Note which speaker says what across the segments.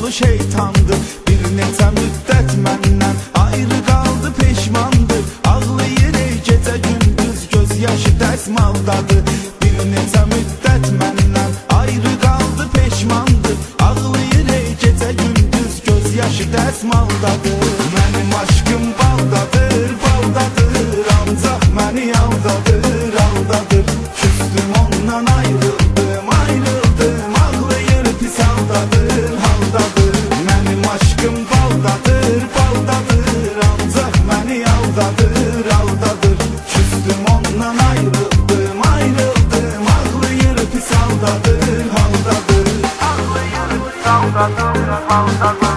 Speaker 1: yolu şeytandır. Bir neçə müddət məndən ayrı qaldı, peşmandır. Ağlayır ey gecə gündüz, göz yaşı dəsmaldadır. Bir neçə müddət məndən ayrı qaldı, peşmandır. Ağlayır ey gecə gündüz, göz yaşı dəsmaldadır. Mənim aşkım baldadır, baldadır, ancaq məni aldadır, aldadır. Küstüm ondan ayrıldım, ayrıldım, ağlayır pis haldadır, haldadır. Mənim aşkım baldadır, baldadır, ancaq məni aldadır, aldadır. Küstüm ondan ayrıldım, ayrıldım, ağlayır pis haldadır, haldadır. Ağlayır pis haldadır, haldadır.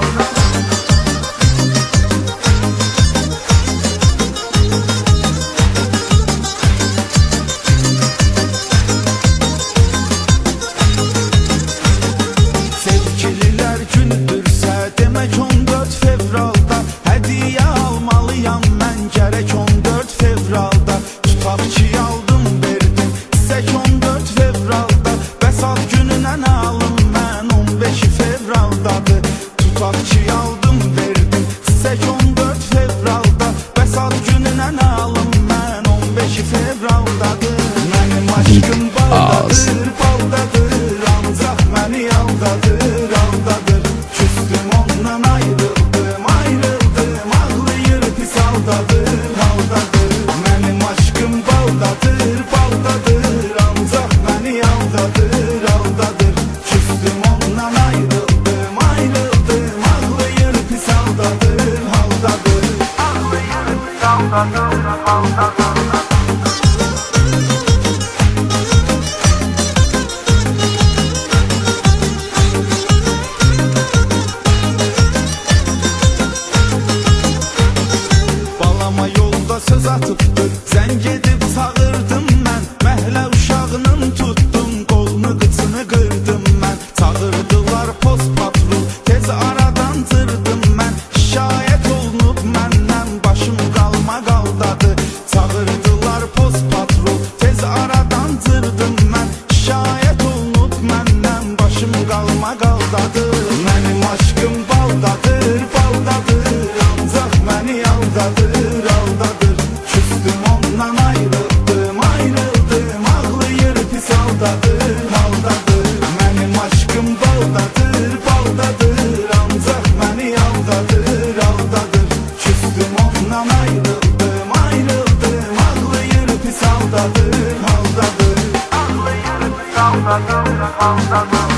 Speaker 1: Demək 14 fevralda hədiyyə almalıyam mən, gərək 14 fevralda. Tutaq ki aldım verdim çiçək 14 fevralda. Bəs ad gününə nə alım mən, 15 fevraldadır. Tutaq ki aldım verdim çiçək 14 fevralda. Bəs ad gününə nə alım mən, 15 fevraldadır. Mənim aşkım baldadır, baldadır, ancaq məni aldadır, aldadır. Küstüm ondan ayrıldım, ayrıldım, ağlayır pis haldadır, haldadır. Mənim aşkım baldadır, baldadır, ancaq məni aldadır, aldadır. Küstüm ondan ayrıldım, ayrıldım, ağlayır pis haldadır, haldadır. Ağlayır pis haldadır, haldadır. Söz atıbdır, zəng edib çağırdım mən. Məhlə uşağının tutdum, qolunu qıçını qırdım mən. Çağırdılar post patrul, tez aradan cırdım mən. Şikayət olunub məndən, başım qalma qaldadı. Çağırdılar post patrul, tez aradan cırdım mən. Şikayət olunub məndən, başım qalma qaldadı. Mənim aşkım baldadır, baldadır, ancaq məni aldadır, aldadır. Küstüm ondan ayrıldım, ayrıldım, ağlayır pis haldadır, haldadır. Mənim aşkım baldadır, baldadır, ancaq məni aldadır, aldadır. Küstüm ondan ayrıldım, ayrıldım, ağlayır pis haldadır, haldadır. Ağlayır pis haldadır, haldadır.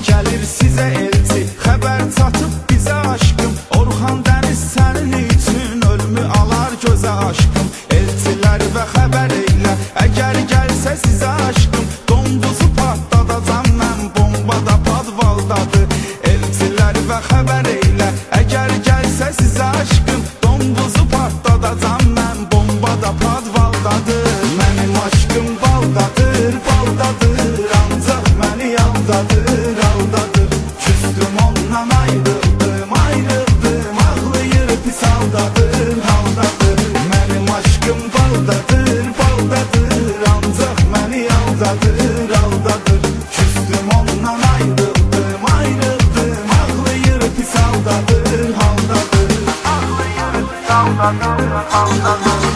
Speaker 1: Gəlir sizə elçi, xəbər çatıb bizə aşkım. Orxan Dəniz sənin üçün ölümü alar gözə aşkım. Elçilər və xəbər eylə, əgər gəlsə sizə aşkım. Donduzu patladacam mən, bombada padvaldadır. Elçilər və xəbər eylə, əgər gəlsə sizə aşkım. Donduzu patladacam mən, bombada padvaldadır. Mənim aşkım baldadır, baldadır, ancaq məni aldadır, aldadır. Küstüm ondan ayrıldım, ayrıldım, ağlayır pis haldadır, haldadır. Mənim aşkım baldadır, baldadır, ancaq məni aldadır, aldadır. Küstüm ondan ayrıldım, ayrıldım, ağlayır pis haldadır, haldadır. Ağlayır pis haldadır, haldadır.